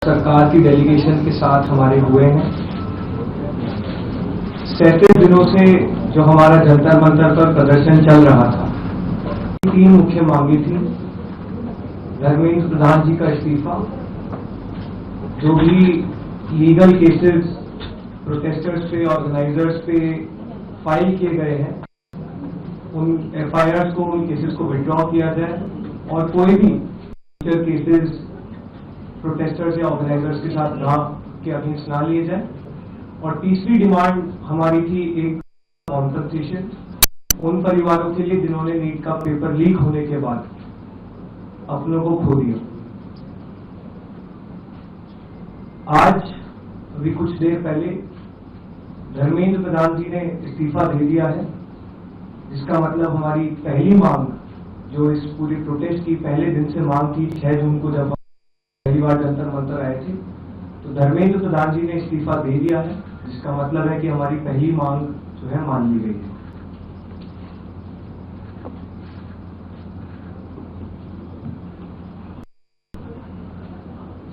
सरकार की डेलीगेशन के साथ हमारे हुए हैं। 37 दिनों से जो हमारा जंतर मंतर पर प्रदर्शन चल रहा था, 3 मुख्य मांगे थी। धर्मेंद्र प्रधान जी का इस्तीफा, जो भी लीगल केसेस प्रोटेस्टर्स पे, ऑर्गेनाइजर्स पे फाइल किए गए हैं, उन FIRs को, उन केसेस को विड्रॉ किया जाए और कोई भी केसेस प्रोटेस्टर्स या ऑर्गेनाइजर्स के साथ ड्राफ्ट के अगेंस्ट ना लिए जाए। और तीसरी डिमांड हमारी थी एक कॉम्पनसेशन उन परिवारों के लिए जिन्होंने नीट का पेपर लीक होने के बाद अपनों को खो दिया। आज अभी कुछ देर पहले धर्मेंद्र प्रधान जी ने इस्तीफा दे दिया है, जिसका मतलब हमारी पहली मांग, जो इस पूरी प्रोटेस्ट की पहले दिन से मांग थी, 6 जून को जब पहली बार जंतर मंतर आए थे, तो धर्मेंद्र प्रधान जी ने इस्तीफा दे दिया है, जिसका मतलब है कि हमारी पहली मांग जो है मान ली गई है।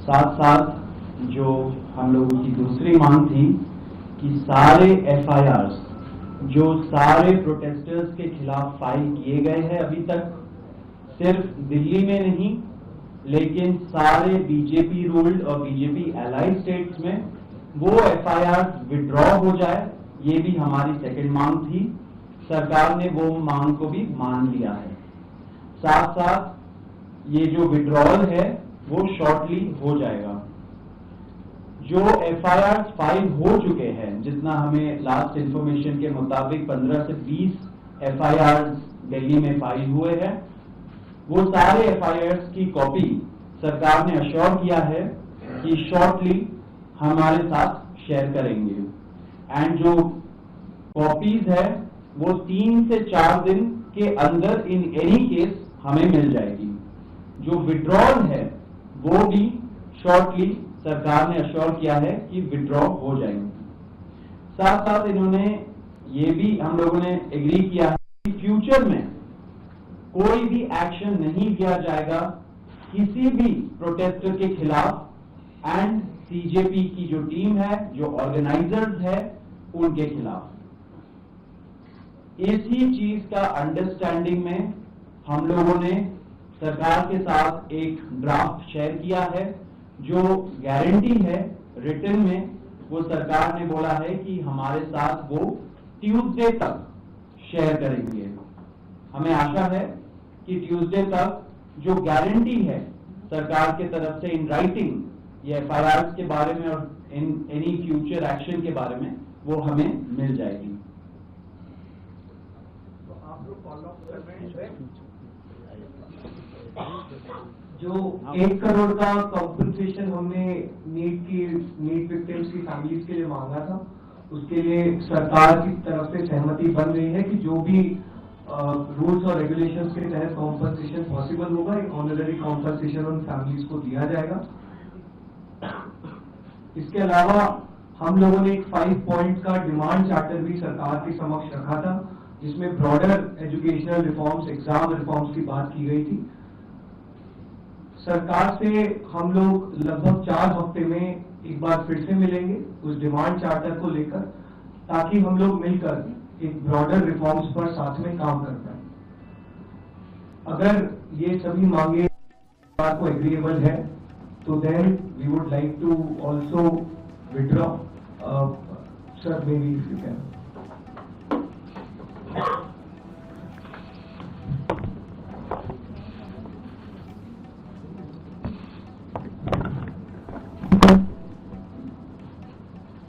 साथ साथ जो हम लोगों की दूसरी मांग थी कि सारे FIRs जो सारे प्रोटेस्टर्स के खिलाफ फाइल किए गए हैं अभी तक, सिर्फ दिल्ली में नहीं लेकिन सारे बीजेपी रूल्ड और बीजेपी एलाइड स्टेट्स में वो FIRs विड्रॉ हो जाए, ये भी हमारी सेकंड मांग थी। सरकार ने वो मांग को भी मान लिया है। साथ साथ ये जो विड्रॉल है वो शॉर्टली हो जाएगा। जो FIRs फाइल हो चुके हैं, जितना हमें लास्ट इंफॉर्मेशन के मुताबिक 15 से 20 FIRs दिल्ली में फाइल हुए हैं, वो सारे FIRs की कॉपी सरकार ने अश्योर किया है कि शॉर्टली हमारे साथ शेयर करेंगे। एंड जो कॉपीज है वो 3 से 4 दिन के अंदर इन एनी केस हमें मिल जाएगी। जो विड्रॉल है वो भी शॉर्टली सरकार ने अश्योर किया है कि विड्रॉ हो जाएंगे। साथ साथ इन्होंने ये भी हम लोगों ने एग्री किया है कि फ्यूचर में कोई भी एक्शन नहीं लिया जाएगा किसी भी प्रोटेस्टर के खिलाफ एंड CJP की जो टीम है, जो ऑर्गेनाइजर्स है, उनके खिलाफ। इसी चीज का अंडरस्टैंडिंग में हम लोगों ने सरकार के साथ एक ड्राफ्ट शेयर किया है। जो गारंटी है रिटन में, वो सरकार ने बोला है कि हमारे साथ वो ट्यूसडे तक शेयर करेंगे। हमें आशा है कि ट्यूसडे तक जो गारंटी है सरकार के तरफ से इन राइटिंग ये FIRs के बारे में और इन एनी फ्यूचर एक्शन के बारे में, वो हमें मिल जाएगी। तो आप लोग फॉलो अप कर रहे हैं जो 1 करोड़ का कॉम्पनसेशन हमने नीट विक्टिम्स की फैमिलीज के लिए मांगा था, उसके लिए सरकार की तरफ से सहमति बन रही है कि जो भी रूल्स और रेगुलेशंस के तहत कॉम्पनसेशन पॉसिबल होगा, एक ऑनररी कॉम्पनसेशन उन फैमिलीज को दिया जाएगा। इसके अलावा हम लोगों ने एक 5 पॉइंट का डिमांड चार्टर भी सरकार के समक्ष रखा था, जिसमें broader educational reforms, exam reforms की बात की गई थी। सरकार से हम लोग लगभग 4 हफ्ते में एक बार फिर से मिलेंगे उस डिमांड चार्टर को लेकर, ताकि हम लोग मिलकर एक ब्रॉडर रिफॉर्म्स पर साथ में काम कर पाए। अगर ये सभी मांगे सरकार को एग्रीएबल है, तो then we would like to also withdraw. Sir, may be if you can.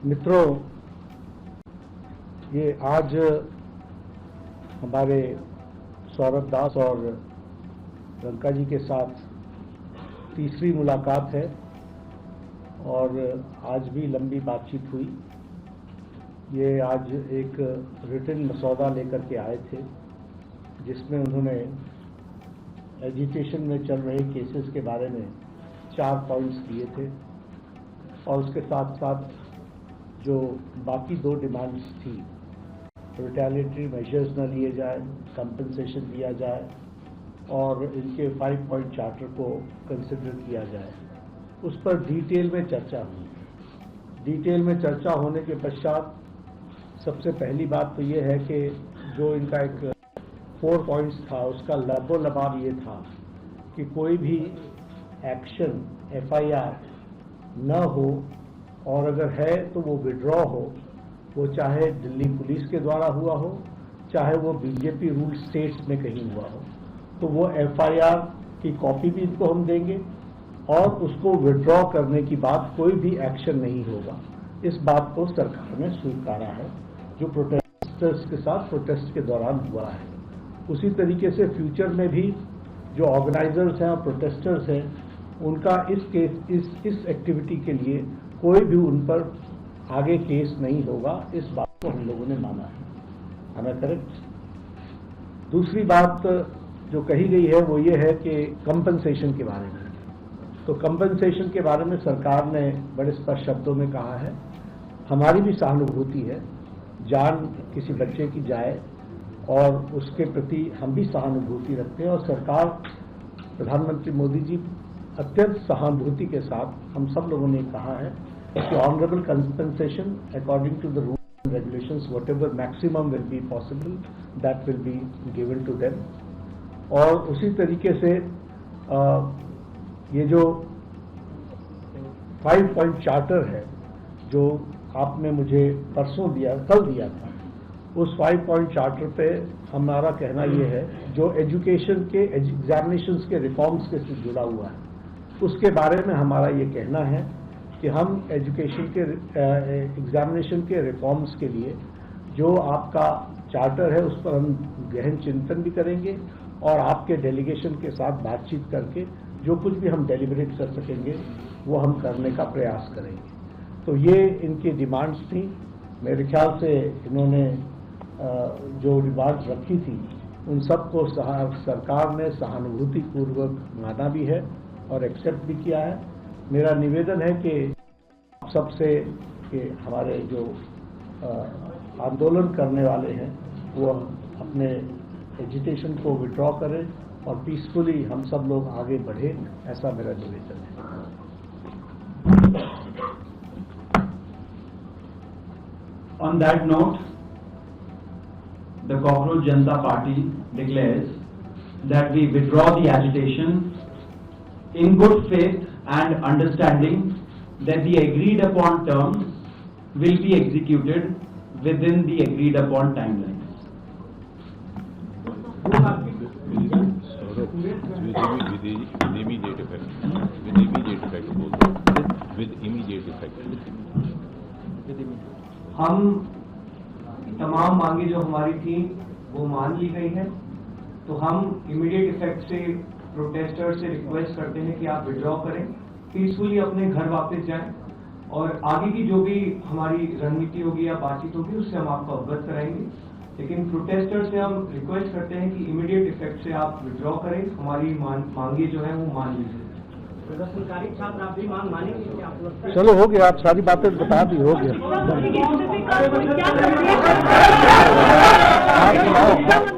मित्रों, ये आज हमारे सौरभ दास और रंका जी के साथ तीसरी मुलाकात है और आज भी लंबी बातचीत हुई। ये आज एक रिटन मसौदा लेकर के आए थे, जिसमें उन्होंने एजुकेशन में चल रहे केसेस के बारे में 4 पॉइंट्स दिए थे और उसके साथ साथ जो बाकी 2 डिमांड्स थी, रिटेलिएटरी मेजर्स न लिए जाए, कंपनसेशन दिया जाए और इनके 5 पॉइंट चार्टर को कंसिडर किया जाए। उस पर डिटेल में चर्चा हुई। डिटेल में चर्चा होने के पश्चात सबसे पहली बात तो ये है कि जो इनका एक 4 पॉइंट्स था, उसका लबोलबाब ये था कि कोई भी एक्शन FIR न हो, और अगर है तो वो विड्रॉ हो, वो चाहे दिल्ली पुलिस के द्वारा हुआ हो, चाहे वो BJP रूल स्टेट्स में कहीं हुआ हो, तो वो FIR की कॉपी भी इनको हम देंगे और उसको विड्रॉ करने की बात कोई भी एक्शन नहीं होगा। इस बात को सरकार ने स्वीकारा है, जो प्रोटेस्टर्स के साथ प्रोटेस्ट के दौरान हुआ है। उसी तरीके से फ्यूचर में भी जो ऑर्गेनाइजर्स हैं और प्रोटेस्टर्स हैं, उनका इस एक्टिविटी के लिए कोई भी उन पर आगे केस नहीं होगा, इस बात को हम लोगों ने माना है। हमें करेक्ट। दूसरी बात जो कही गई है वो ये है कि कंपनसेशन के बारे में। तो कंपनसेशन के बारे में सरकार ने बड़े स्पष्ट शब्दों में कहा है, हमारी भी सहानुभूति है, जान किसी बच्चे की जाए और उसके प्रति हम भी सहानुभूति रखते हैं, और सरकार, प्रधानमंत्री मोदी जी अत्यंत सहानुभूति के साथ हम सब लोगों ने कहा है कि honourable compensation according to the rules and regulations, whatever maximum will be possible, that will be given to them. और उसी तरीके से ये जो 5 पॉइंट चार्टर है जो आपने मुझे परसों दिया, कल दिया था, उस 5 पॉइंट चार्टर पे हमारा कहना ये है, जो एजुकेशन के एग्जामिनेशंस के रिफॉर्म्स के से जुड़ा हुआ है, उसके बारे में हमारा ये कहना है कि हम एजुकेशन के एग्जामिनेशन के रिफॉर्म्स के लिए जो आपका चार्टर है उस पर हम गहन चिंतन भी करेंगे और आपके डेलीगेशन के साथ बातचीत करके जो कुछ भी हम डेलिब्रेट कर सकेंगे वो हम करने का प्रयास करेंगे। तो ये इनकी डिमांड्स थी। मेरे ख्याल से इन्होंने जो डिमांड्स रखी थी उन सबको सरकार ने सहानुभूतिपूर्वक माना भी है और एक्सेप्ट भी किया है। मेरा निवेदन है कि आप सबसे कि हमारे जो आंदोलन करने वाले हैं वो अपने एजिटेशन को विड्रॉ करें और पीसफुली हम सब लोग आगे बढ़े, ऐसा मेरा निवेदन है। On that note, the Cockroach Janata Party declares that we withdraw the agitation in good faith and understanding that the agreed upon terms will be executed within the agreed upon timelines. With immediate effect also. With immediate effect. हम तमाम मांगे जो हमारी थी वो मान ली गई है, तो हम इमीडिएट इफेक्ट से प्रोटेस्टर से रिक्वेस्ट करते हैं कि आप विड्रॉ करें, पीसफुली अपने घर वापस जाएं और आगे की जो भी हमारी रणनीति होगी या बातचीत होगी उससे हम आपको अवगत कराएंगे। लेकिन प्रोटेस्टर से हम रिक्वेस्ट करते हैं कि इमीडिएट इफेक्ट से आप विड्रॉ करें, हमारी मांगे जो है वो मान लीजिए। सरकारी छात्र आप भी मांग मानेंगे कि आप लोग? चलो हो गया, आप सारी बातें बता दी, हो गया। आप